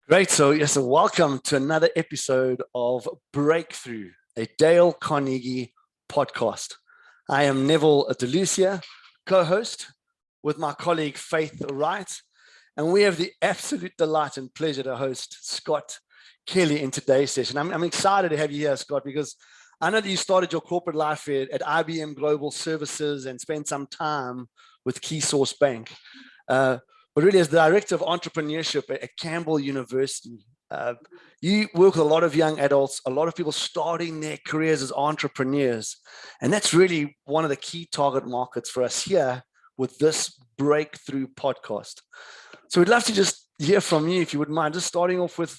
Great. So welcome to another episode of Breakthrough, a Dale Carnegie podcast. I am Neville Delucia, co-host with my colleague Faith Wright, and we have the absolute delight and pleasure to host Scott Kelly in today's session. I'm excited to have you here, Scott, because I know that you started your corporate life at IBM Global Services and spent some time with KeySource Bank. But really, as the Director of Entrepreneurship at Campbell University, you work with a lot of young adults, a lot of people starting their careers as entrepreneurs. And that's really one of the key target markets for us here with this Breakthrough podcast. So we'd love to just hear from you, if you wouldn't mind, just starting off with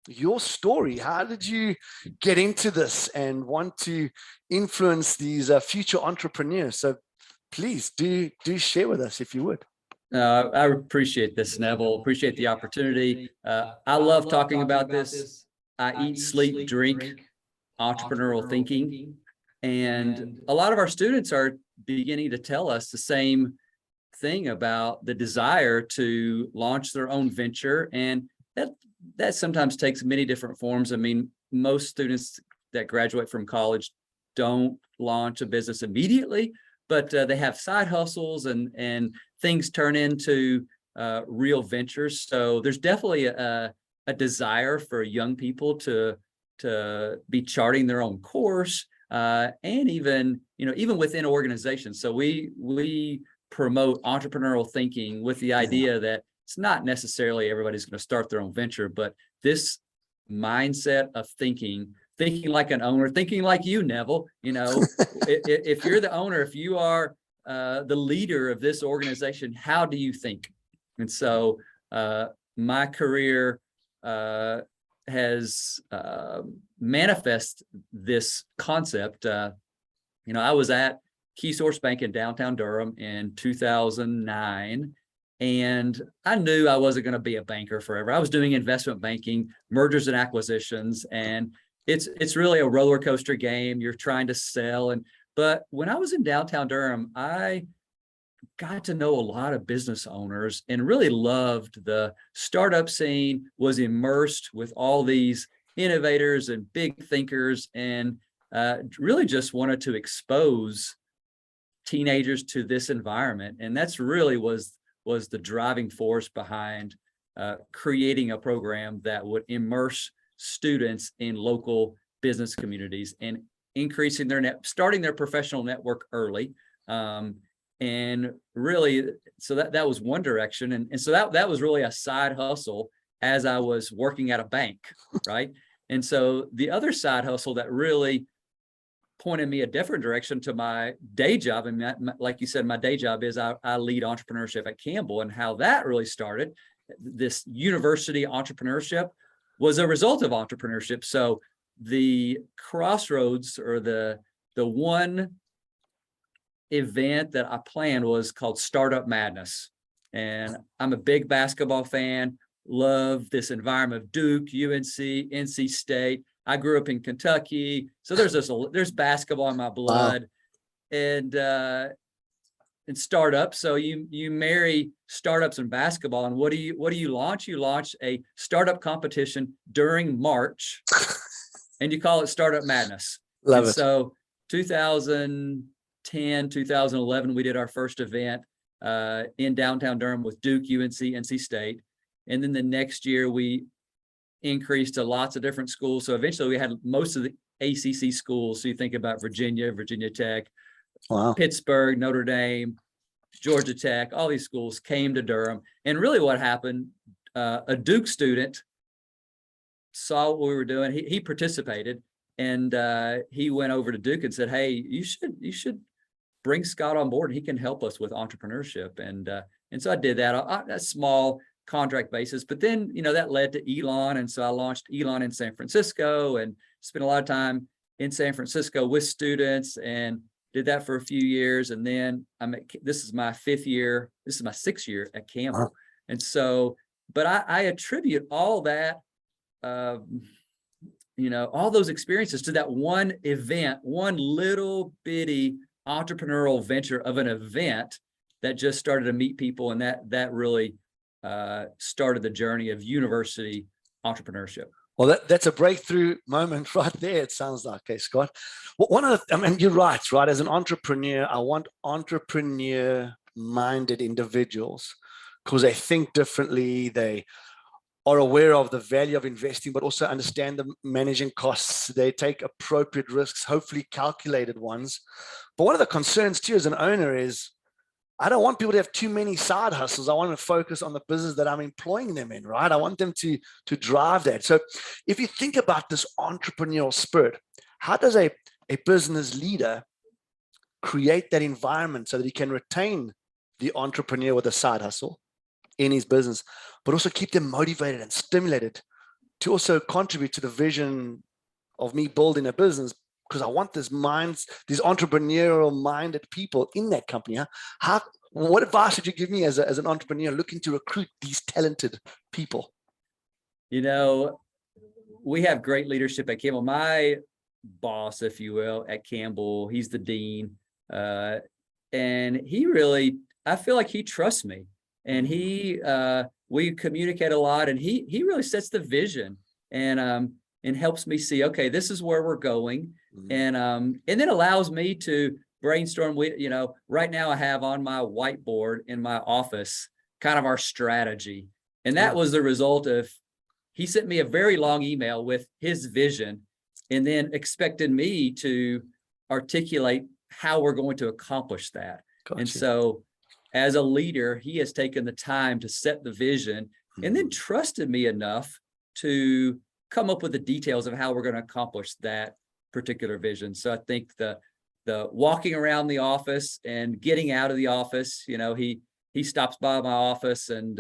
your story. How did you get into this and want to influence these future entrepreneurs? So please do share with us if you would. I appreciate this, Neville. Appreciate the opportunity. I love talking about this. I eat, sleep, drink entrepreneurial thinking. And a lot of our students are beginning to tell us the same thing about the desire to launch their own venture. And that sometimes takes many different forms. I mean, most students that graduate from college don't launch a business immediately, but they have side hustles and things turn into real ventures. So there's definitely a desire for young people to be charting their own course, and even within organizations. So we promote entrepreneurial thinking with the idea that it's not necessarily everybody's going to start their own venture, but this mindset of thinking like an owner, thinking like you, Neville. If you're the owner, if you are the leader of this organization, how do you think? And so my career has manifested this concept. I was at KeySource Bank in downtown Durham in 2009, and I knew I wasn't going to be a banker forever. I was doing investment banking, mergers and acquisitions, and it's really a roller coaster game. You're trying to sell. But when I was in downtown Durham, I got to know a lot of business owners and really loved the startup scene, was immersed with all these innovators and big thinkers, and really just wanted to expose teenagers to this environment. And that's really was the driving force behind creating a program that would immerse students in local business communities and increasing starting their professional network early. And really, so that was one direction. And so that was really a side hustle as I was working at a bank, right? And so the other side hustle that really pointed me a different direction to my day job. And like you said, my day job is I lead entrepreneurship at Campbell, and how that really started. This university entrepreneurship was a result of entrepreneurship. So the crossroads, or the one event that I planned, was called Startup Madness. And I'm a big basketball fan, love this environment of Duke, UNC, NC State. I grew up in Kentucky, so there's basketball in my blood. Wow. And startups. So you marry startups and basketball, and what do you launch? You launch a startup competition during March, and you call it Startup Madness. Love it. So 2010, 2011, we did our first event in downtown Durham with Duke, UNC, NC State, and then the next year we increased to lots of different schools. So eventually we had most of the ACC schools. So you think about Virginia Tech, wow, Pittsburgh, Notre Dame, Georgia Tech, all these schools came to Durham. And really what happened, a Duke student saw what we were doing. He participated, and he went over to Duke and said, "Hey, you should bring Scott on board. He can help us with entrepreneurship." And so I did that on a small contract basis, but then, that led to Elon. And so I launched Elon in San Francisco and spent a lot of time in San Francisco with students, and did that for a few years. And then this is my 6th year at Campbell. Wow. And so, but I attribute all that, all those experiences to that one event, one little bitty entrepreneurial venture of an event that just started to meet people. And that really started the journey of university entrepreneurship. Well, that's a breakthrough moment right there. It sounds like, okay, Scott. Well, I mean, you're right. As an entrepreneur, I want entrepreneur-minded individuals because they think differently. They are aware of the value of investing, but also understand the managing costs. They take appropriate risks, hopefully calculated ones. But one of the concerns too as an owner is I don't want people to have too many side hustles. I want to focus on the business that I'm employing them in, right? I want them to drive that. So if you think about this entrepreneurial spirit, how does a business leader create that environment so that he can retain the entrepreneur with a side hustle in his business, but also keep them motivated and stimulated to also contribute to the vision of me building a business? Because I want these entrepreneurial minded people in that company. What advice would you give me as an entrepreneur looking to recruit these talented people? We have great leadership at Campbell. My boss, if you will, at Campbell, he's the dean. And I feel like he trusts me, and we communicate a lot, and he really sets the vision and helps me see, okay, this is where we're going. And then allows me to brainstorm. Right now I have on my whiteboard in my office kind of our strategy. And that was the result of, he sent me a very long email with his vision and then expected me to articulate how we're going to accomplish that. Gotcha. And so as a leader, he has taken the time to set the vision and then trusted me enough to come up with the details of how we're going to accomplish that particular vision. So I think the walking around the office and getting out of the office, he stops by my office and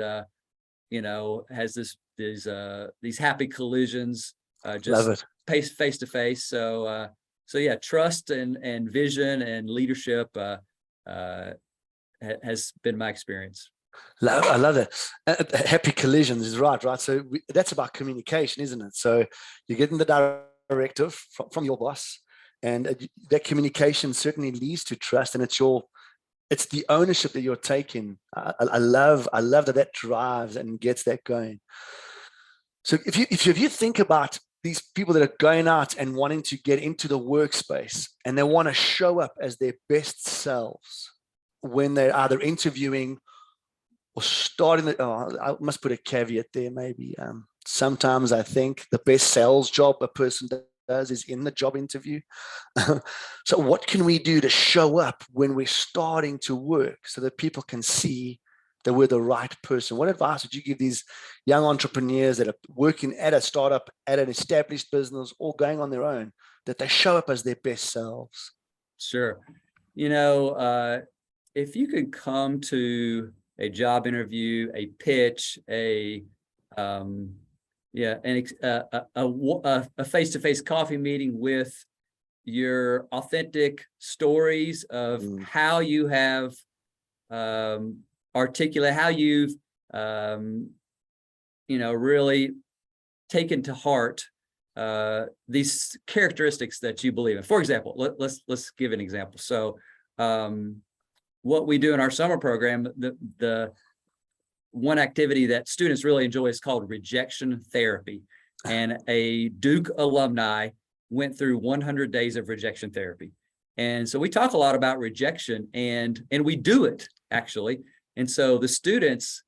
has these happy collisions, just face to face. So yeah, trust and vision and leadership has been my experience. I love that. Happy collisions is right. So that's about communication, isn't it? So you're getting the directive from your boss, and that communication certainly leads to trust, and it's the ownership that you're taking. I love that drives and gets that going. So if you think about these people that are going out and wanting to get into the workspace, and they want to show up as their best selves when they're either interviewing or starting I must put a caveat there maybe. Sometimes I think the best sales job a person does is in the job interview. So what can we do to show up when we're starting to work so that people can see that we're the right person? What advice would you give these young entrepreneurs that are working at a startup, at an established business, or going on their own, that they show up as their best selves? Sure. If you could come to a job interview, a pitch, a face-to-face coffee meeting with your authentic stories of how you have articulate, how you've really taken to heart these characteristics that you believe in. For example, let's give an example. So what we do in our summer program, the one activity that students really enjoy is called rejection therapy. And a Duke alumni went through 100 days of rejection therapy. And so we talk a lot about rejection, and we do it actually. And so the students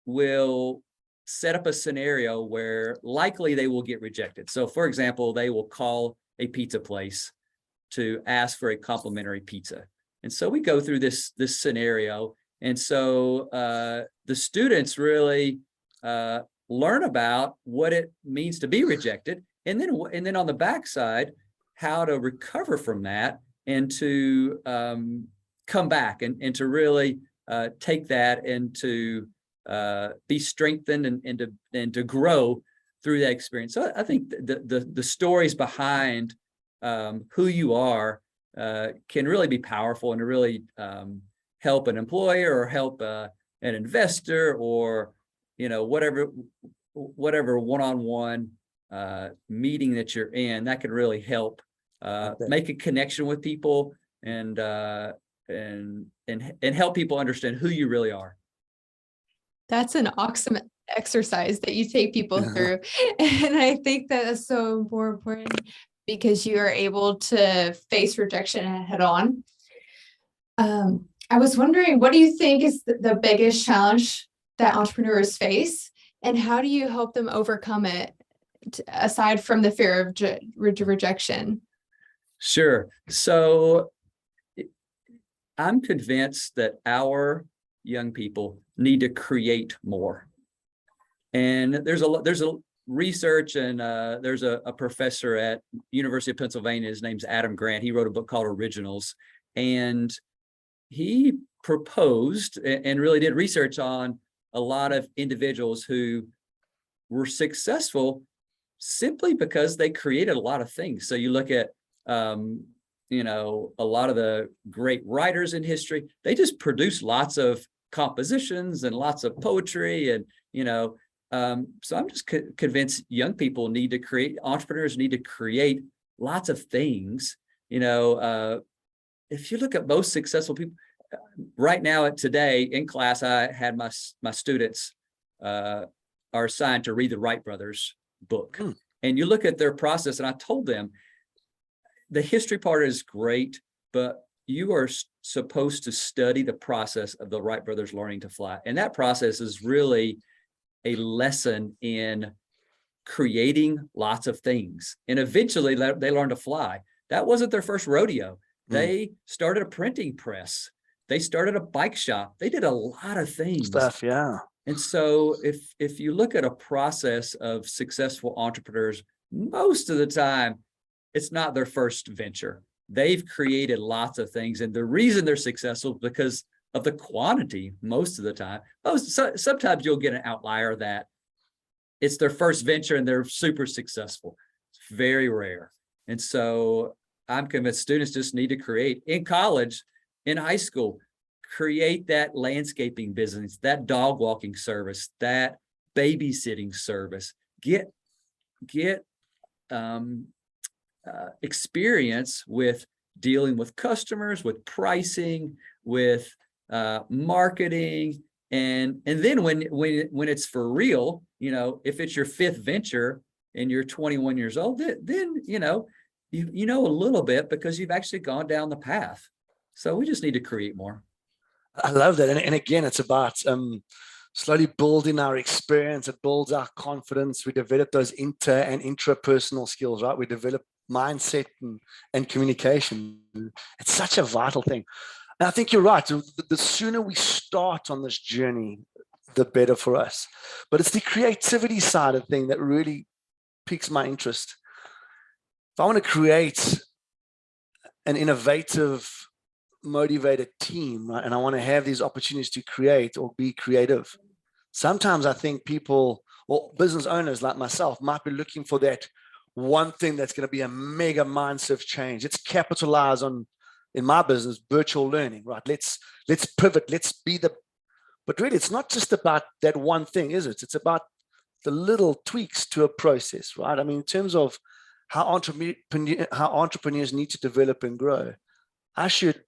will set up a scenario where likely they will get rejected. So for example, they will call a pizza place to ask for a complimentary pizza. And so we go through this scenario. And so the students really learn about what it means to be rejected, and then on the backside, how to recover from that and to come back and to really take that and to be strengthened and to grow through that experience. So I think the stories behind who you are can really be powerful and to really help an employer or help an investor or whatever one-on-one meeting that you're in. That can really help make a connection with people and help people understand who you really are. That's an exercise that you take people through. And I think that is so more important because you are able to face rejection head on. I was wondering, what do you think is the biggest challenge that entrepreneurs face, and how do you help them overcome it, aside from the fear of rejection? Sure. So I'm convinced that our young people need to create more. And there's a research, and there's a professor at University of Pennsylvania. His name's Adam Grant. He wrote a book called Originals, and he proposed and really did research on a lot of individuals who were successful simply because they created a lot of things. So you look at, you know, a lot of the great writers in history, they just produce lots of compositions and lots of poetry, and, you know, so I'm just convinced young people need to create, entrepreneurs need to create lots of things. You know, if you look at most successful people right now, today in class, I had my students are assigned to read the Wright brothers book. And you look at their process, and I told them the history part is great, but you are supposed to study the process of the Wright brothers learning to fly. And that process is really a lesson in creating lots of things. And eventually they learned to fly. That wasn't their first rodeo. They started a printing press. They started a bike shop. They did a lot of things. Yeah. And so if you look at a process of successful entrepreneurs, most of the time, it's not their first venture. They've created lots of things. And the reason they're successful is because of the quantity most of the time. Sometimes you'll get an outlier that it's their first venture and they're super successful. It's very rare. And so I'm convinced students just need to create in college, in high school, create that landscaping business, that dog walking service, that babysitting service, get experience with dealing with customers, with pricing, with marketing, and then when it's for real, you know, if it's your fifth venture and you're 21 years old, then you know a little bit because you've actually gone down the path. So we just need to create more. I love that. And again, it's about slowly building our experience. It builds our confidence. We develop those inter and intrapersonal skills, right? We develop mindset and communication. It's such a vital thing. And I think you're right. The sooner we start on this journey, the better for us. But it's the creativity side of thing that really piques my interest. If I want to create an innovative, motivated team, right, and I want to have these opportunities to create or be creative, sometimes I think people or business owners like myself might be looking for that one thing that's going to be a mega mindset change. Let's capitalize on, in my business, virtual learning, right? Let's pivot, let's be the, but really it's not just about that one thing, is it? It's about the little tweaks to a process, right? I mean, in terms of how entrepreneurs need to develop and grow, I should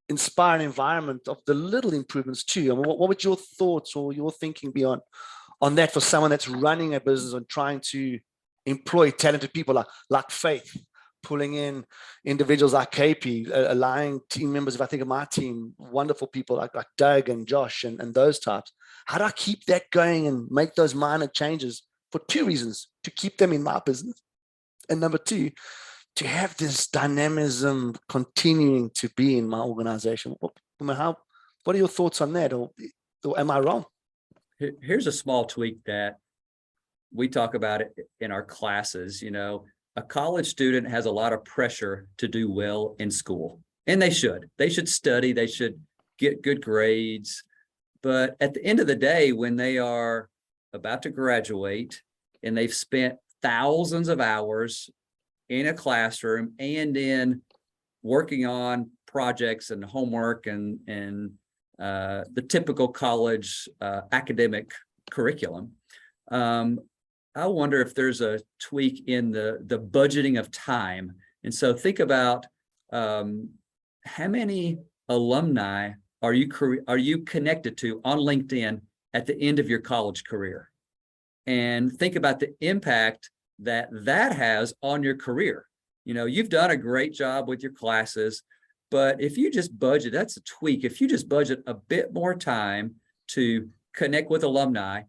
inspire an environment of the little improvements too. I mean, what would your thoughts or your thinking be on that for someone that's running a business and trying to employ talented people like Faith, pulling in individuals like KP, allowing team members, if I think of my team, wonderful people like Doug and Josh and those types. How do I keep that going and make those minor changes for two reasons? To keep them in my business, and number two, to have this dynamism continuing to be in my organization. What are your thoughts on that? Or am I wrong? Here's a small tweak that we talk about it in our classes. You know, a college student has a lot of pressure to do well in school, and they should study, they should get good grades. But at the end of the day, when they are about to graduate and they've spent thousands of hours in a classroom and in working on projects and homework and the typical college academic curriculum, I wonder if there's a tweak in the budgeting of time. And so think about how many alumni are you connected to on LinkedIn at the end of your college career? and think about the impact that that has on your career. You've done a great job with your classes, but if you just budget, that's a tweak. If you just budget a bit more time to connect with alumni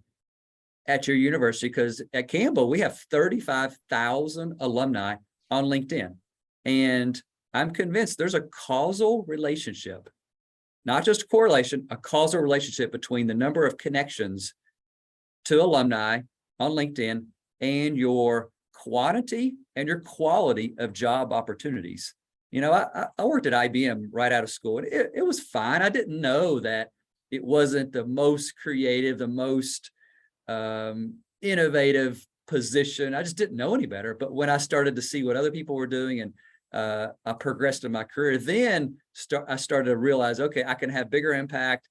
at your university, because at Campbell, we have 35,000 alumni on LinkedIn. And I'm convinced there's a causal relationship, not just a correlation, a causal relationship between the number of connections to alumni on LinkedIn and your quantity and your quality of job opportunities. I worked at IBM right out of school, and it was fine. I didn't know that it wasn't the most creative, the most innovative position. I just didn't know any better. But when I started to see what other people were doing, and I progressed in my career, then I started to realize, okay, I can have bigger impact.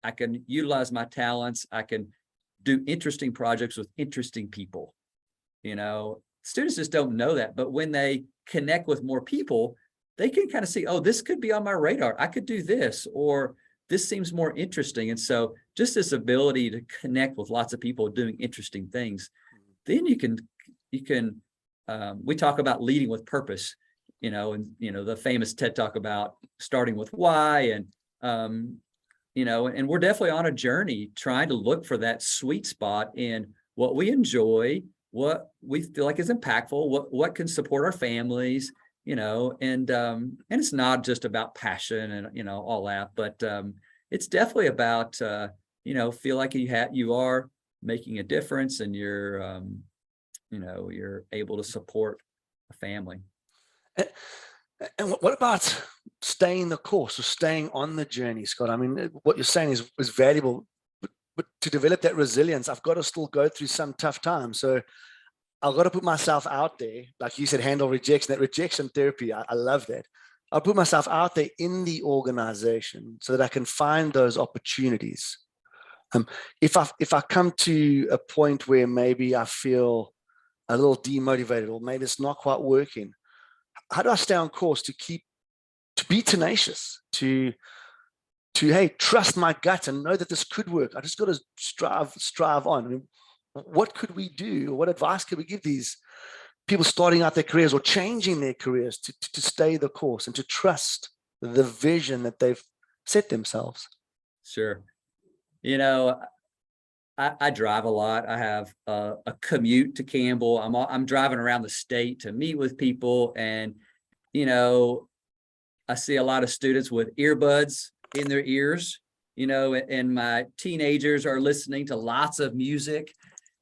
I can utilize my talents. I can do interesting projects with interesting people. Students just don't know that. But when they connect with more people, they can kind of see, oh, this could be on my radar. I could do this, or this seems more interesting. And so just this ability to connect with lots of people doing interesting things, then you can, we talk about leading with purpose, and, the famous TED Talk about starting with why, and, and we're definitely on a journey trying to look for that sweet spot in what we enjoy, what we feel like is impactful, what can support our families, and it's not just about passion and, all that, but it's definitely about, feel like you are making a difference, and you're, you're able to support a family. And what about staying the course, or staying on the journey, Scott? I mean, what you're saying is valuable, but to develop that resilience, I've got to still go through some tough times. So I've got to put myself out there, like you said, handle rejection, that rejection therapy. I love that. I'll put myself out there in the organization so that I can find those opportunities. If I come to a point where maybe I feel a little demotivated, or maybe it's not quite working, how do I stay on course to be tenacious, to hey, trust my gut and know that this could work? I just got to strive on. I mean, what could we do? What advice could we give these people starting out their careers or changing their careers to stay the course and to trust the vision that they've set themselves? Sure. I drive a lot. I have a commute to Campbell. I'm driving around the state to meet with people, and I see a lot of students with earbuds in their ears, and my teenagers are listening to lots of music.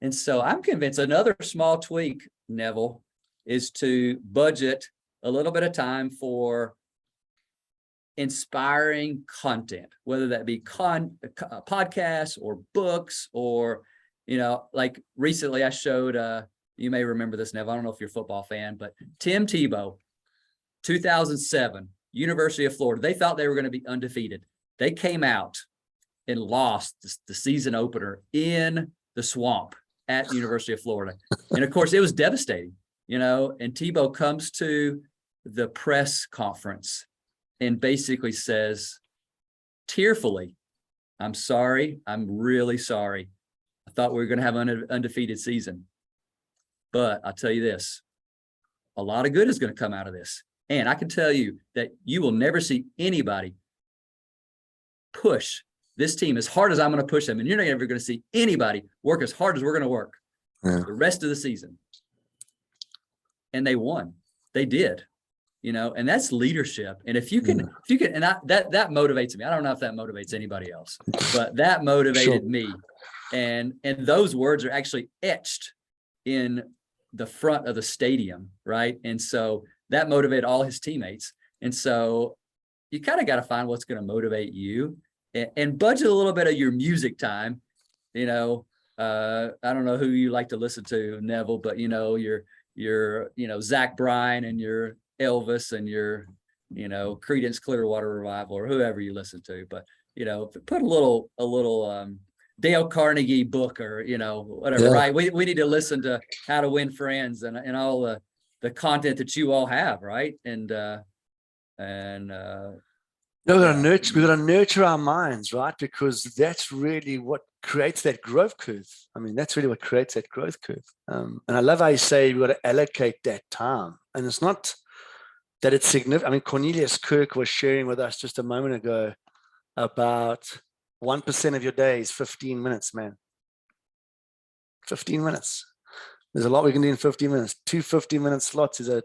And so I'm convinced another small tweak, Neville, is to budget a little bit of time for inspiring content, whether that be podcasts or books, or, like recently I showed, you may remember this, Neville, I don't know if you're a football fan, but Tim Tebow, 2007, University of Florida, they thought they were going to be undefeated. They came out and lost the season opener in the swamp at University of Florida. And of course, it was devastating, and Tebow comes to the press conference and basically says tearfully, I'm sorry, I'm really sorry. I thought we were going to have an undefeated season. But I'll tell you this, a lot of good is going to come out of this. And I can tell you that you will never see anybody push this team as hard as I'm going to push them. And you're not ever going to see anybody work as hard as we're going to work the rest of the season. And they won. They did. And that's leadership. And if you can, and that motivates me. I don't know if that motivates anybody else, but that motivated me. And those words are actually etched in the front of the stadium, right? And so that motivated all his teammates. And so you kind of got to find what's going to motivate you, and budget a little bit of your music time. I don't know who you like to listen to, Neville, but your Zach Bryan and your Elvis and your, Creedence Clearwater Revival, or whoever you listen to, but, put a little Dale Carnegie book, or, whatever, right? We need to listen to How to Win Friends and all the content that you all have, right? And We gotta nurture our minds, right? Because that's really what creates that growth curve. I mean, that's really what creates that growth curve. And I love how you say we got to allocate that time. And it's not that it's significant. I mean, Cornelius Kirk was sharing with us just a moment ago about 1% of your day is 15 minutes, man. 15 minutes. There's a lot we can do in 15 minutes. 2 15-minute slots is a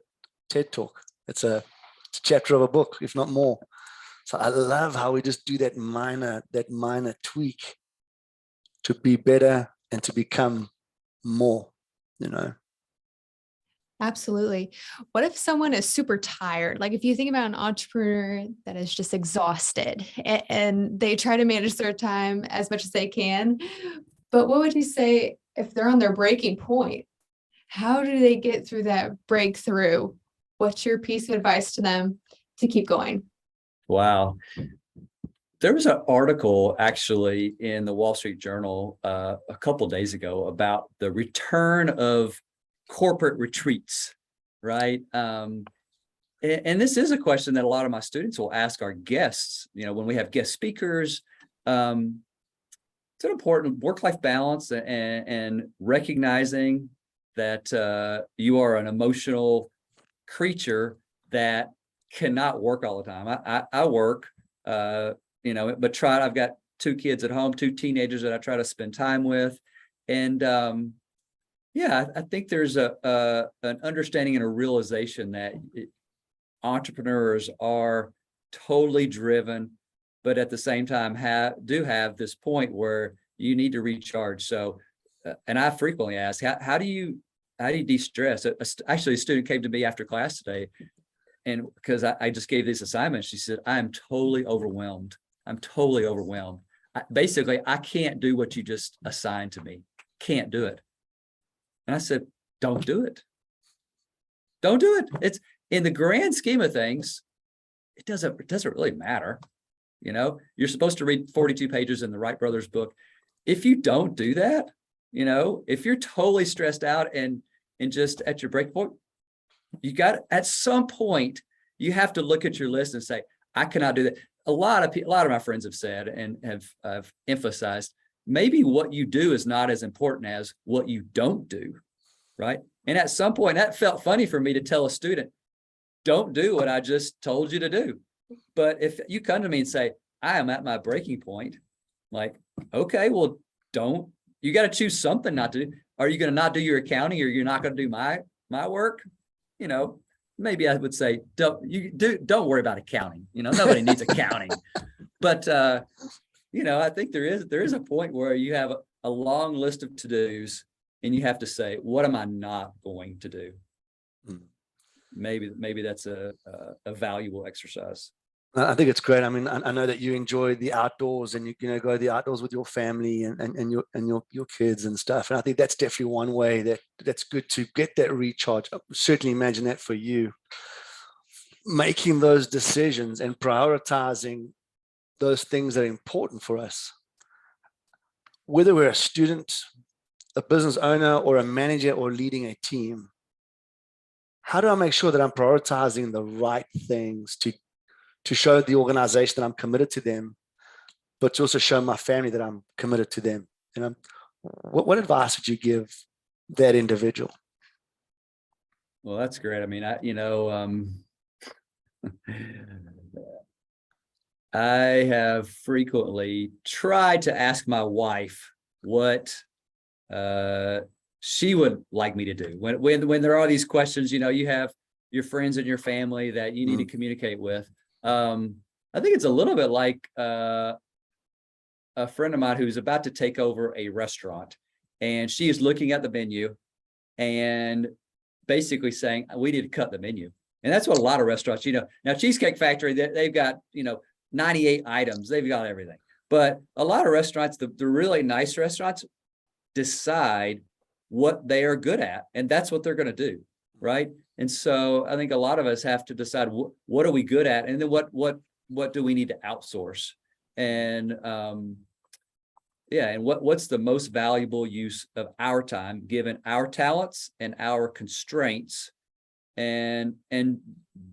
TED talk. It's a chapter of a book, if not more. So I love how we just do that minor tweak to be better and to become more, you know. Absolutely. What if someone is super tired? Like if you think about an entrepreneur that is just exhausted and they try to manage their time as much as they can, but what would you say if they're on their breaking point? How do they get through that breakthrough? What's your piece of advice to them to keep going? Wow. There was an article actually in the Wall Street Journal a couple of days ago about the return of corporate retreats, right? And this is a question that a lot of my students will ask our guests, you know, when we have guest speakers. It's an important work-life balance and recognizing that you are an emotional creature that cannot work all the time. I work, you know, but I've got 2 kids at home, 2 teenagers that I try to spend time with. And yeah, I think there's an understanding and a realization that entrepreneurs are totally driven, but at the same time do have this point where you need to recharge. So, and I frequently ask, how do you de-stress? Actually, a student came to me after class today, and because I just gave these assignments, she said, I am totally overwhelmed. I'm totally overwhelmed. Basically, I can't do what you just assigned to me. Can't do it. And I said, don't do it. Don't do it. It's in the grand scheme of things, it doesn't really matter. You know, you're supposed to read 42 pages in the Wright brothers book. If you don't do that, you know, if you're totally stressed out and just at your break point, you got at some point, you have to look at your list and say, I cannot do that. A lot of my friends have said and have emphasized, maybe what you do is not as important as what you don't do, right? And at some point, that felt funny for me to tell a student, don't do what I just told you to do. But if you come to me and say, I am at my breaking point, like, okay, well, you got to choose something not to do. Are you going to not do your accounting, or you're not going to do my work? You know, maybe I would say, don't worry about accounting. You know, nobody needs accounting. But you know, I think there is a point where you have a long list of to-dos and you have to say, what am I not going to do? Maybe that's a valuable exercise. I think it's great. I mean, I know that you enjoy the outdoors, and you know, go to the outdoors with your family and your kids and stuff. And I think that's definitely one way that's good to get that recharge. I certainly imagine that for you, making those decisions and prioritizing those things that are important for us. Whether we're a student, a business owner, or a manager, or leading a team, how do I make sure that I'm prioritizing the right things to show the organization that I'm committed to them, but to also show my family that I'm committed to them? You know, what advice would you give that individual? Well, that's great. I mean, I have frequently tried to ask my wife what she would like me to do when there are these questions. You know, you have your friends and your family that you need to communicate with. I think it's a little bit like a friend of mine who's about to take over a restaurant, and she is looking at the menu and basically saying, we need to cut the menu. And that's what a lot of restaurants, you know, now Cheesecake Factory, they've got, you know, 98 items, they've got everything. But a lot of restaurants, the really nice restaurants, decide what they are good at, and that's what they're going to do, right? And so I think a lot of us have to decide what are we good at, and then what do we need to outsource, and yeah, and what's the most valuable use of our time given our talents and our constraints, and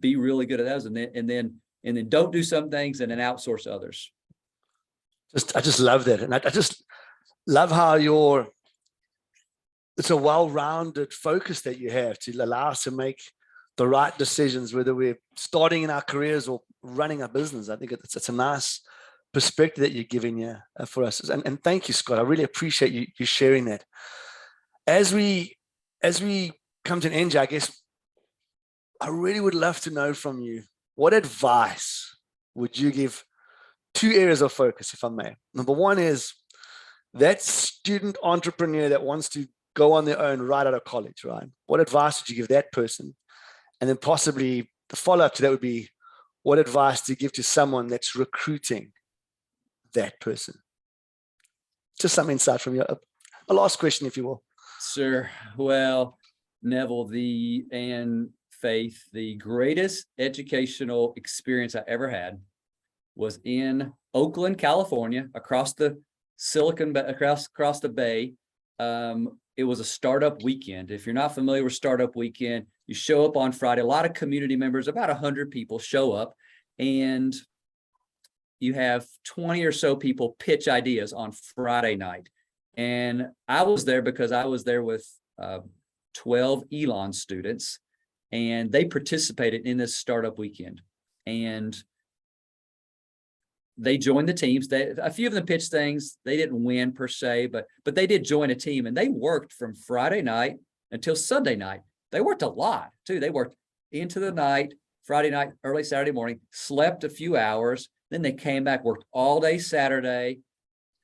be really good at those, and then and then don't do some things and then outsource others. I just love that. And I just love how it's a well-rounded focus that you have to allow us to make the right decisions, whether we're starting in our careers or running a business. I think it's a nice perspective that you're giving here for us. And thank you, Scott. I really appreciate you sharing that. As we come to an end, I guess I really would love to know from you, what advice would you give? 2 areas of focus, if I may. Number one is that student entrepreneur that wants to go on their own right out of college, right? What advice would you give that person? And then possibly the follow-up to that would be, what advice do you give to someone that's recruiting that person? Just some insight from you. A last question, if you will. Sure. Well, Neville, and Faith, the greatest educational experience I ever had was in Oakland, California, across the across the bay. It was a startup weekend. If you're not familiar with startup weekend, you show up on Friday. A lot of community members, about 100 people show up, and you have 20 or so people pitch ideas on Friday night. And I was there because I was there with 12 Elon students, and they participated in this startup weekend. And they joined the teams. A few of them pitched things. They didn't win per se, but they did join a team, and they worked from Friday night until Sunday night. They worked a lot too. They worked into the night, Friday night, early Saturday morning, slept a few hours. Then they came back, worked all day Saturday,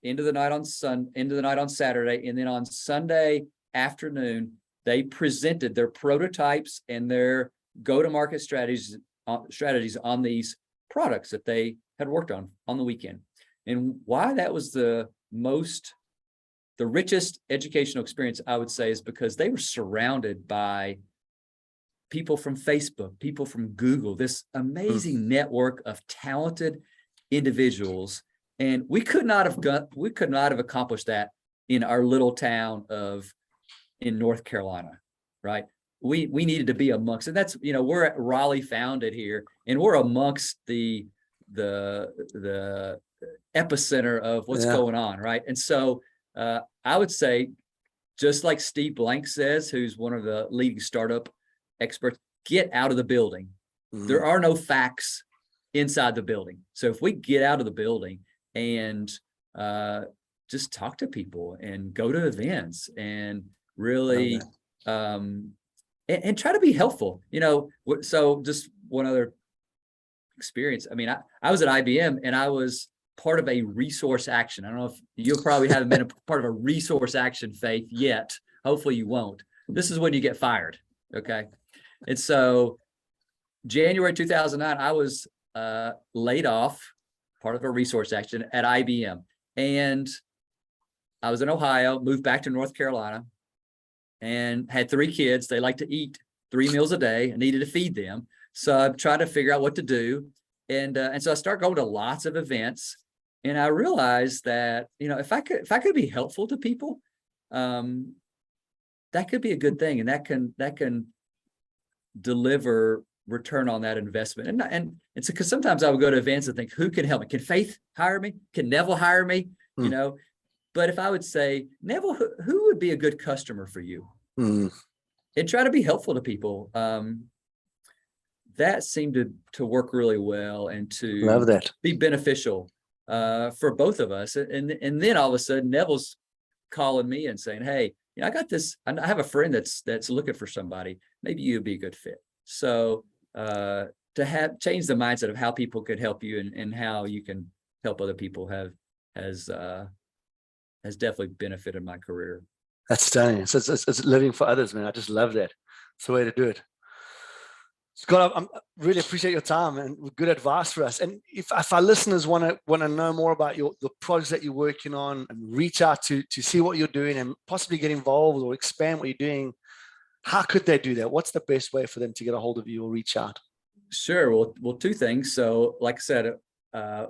into the night on Saturday, and then on Sunday afternoon, they presented their prototypes and their go-to-market strategies on these products that they had worked on the weekend. And why that was the richest educational experience, I would say, is because they were surrounded by people from Facebook, people from Google, this amazing network of talented individuals. And we could not have accomplished that in our little town in North Carolina, right? We needed to be amongst, and that's, we're at Raleigh founded here, and we're amongst the epicenter of what's going on, right? And so I would say, just like Steve Blank says, who's one of the leading startup experts, get out of the building. There are no facts inside the building. So if we get out of the building and just talk to people and go to events and really and try to be helpful, so just one other experience. I mean, I was at IBM, and I was part of a resource action. I don't know if you probably haven't been a part of a resource action, Faith, yet. Hopefully you won't. This is when you get fired. Okay. And so January 2009, I was laid off, part of a resource action at IBM. And I was in Ohio, moved back to North Carolina, and had 3 kids. They like to eat 3 meals a day. I needed to feed them. So I'm trying to figure out what to do. And so I started going to lots of events, and I realized that, if I could be helpful to people, that could be a good thing. And that can deliver return on that investment. And it's because sometimes I would go to events and think, who can help me? Can Faith hire me? Can Neville hire me? But if I would say, Neville, who would be a good customer for you? And try to be helpful to people. That seemed to work really well, and to love that, be beneficial for both of us. And then all of a sudden, Neville's calling me and saying, "Hey, I got this. I have a friend that's looking for somebody. Maybe you'd be a good fit." So to change the mindset of how people could help you and how you can help other people has definitely benefited my career. That's stunning. It's living for others, man. I just love that. It's the way to do it. Scott, I really appreciate your time and good advice for us. And if our listeners want to know more about the projects that you're working on, and reach out to see what you're doing and possibly get involved or expand what you're doing, how could they do that? What's the best way for them to get a hold of you or reach out? Sure. Well, 2 things. So like I said,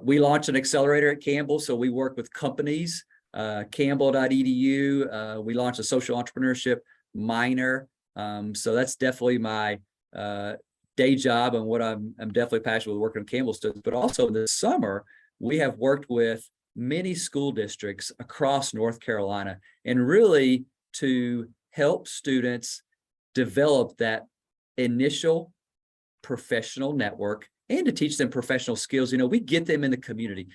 we launched an accelerator at Campbell. So we work with companies, campbell.edu. We launched a social entrepreneurship minor. So that's definitely my day job and what I'm definitely passionate with working with Campbell students, but also this summer, we have worked with many school districts across North Carolina and really to help students develop that initial professional network and to teach them professional skills. We get them in the community.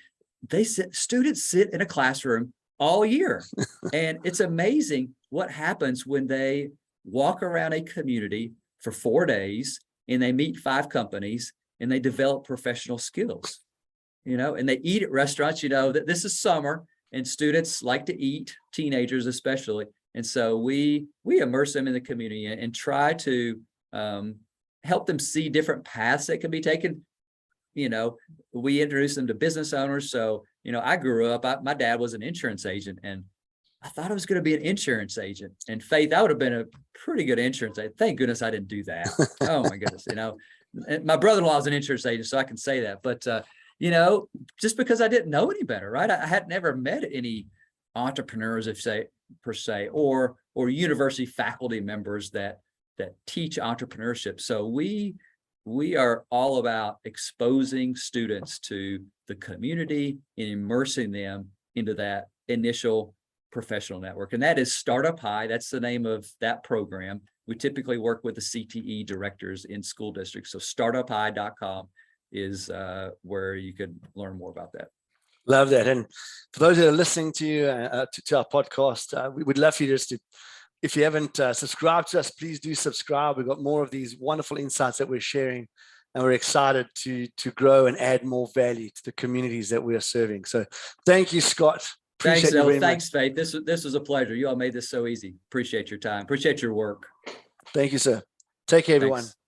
Students sit in a classroom all year. And it's amazing what happens when they walk around a community for 4 days and they meet 5 companies and they develop professional skills, and they eat at restaurants. That this is summer and students like to eat, teenagers especially. And so we immerse them in the community and try to help them see different paths that can be taken. We introduce them to business owners. So, I grew up, my dad was an insurance agent and I thought I was going to be an insurance agent. And Faith, I would have been a pretty good insurance agent. Thank goodness I didn't do that. Oh my goodness. My brother-in-law is an insurance agent, so I can say that. But, just because I didn't know any better, right? I had never met any entrepreneurs, per se, or university faculty members that teach entrepreneurship. So we are all about exposing students to the community and immersing them into that initial professional network. And that is Startup High. That's the name of that program. We typically work with the CTE directors in school districts. So startuphigh.com is where you could learn more about that. Love that. And for those that are listening to our podcast, we would love for you just to, if you haven't subscribed to us, please do subscribe. We've got more of these wonderful insights that we're sharing, and we're excited to grow and add more value to the communities that we are serving. So thank you, Scott. Thanks, Faith. This was a pleasure. You all made this so easy. Appreciate your time. Appreciate your work. Thank you, sir. Take care, everyone. Thanks.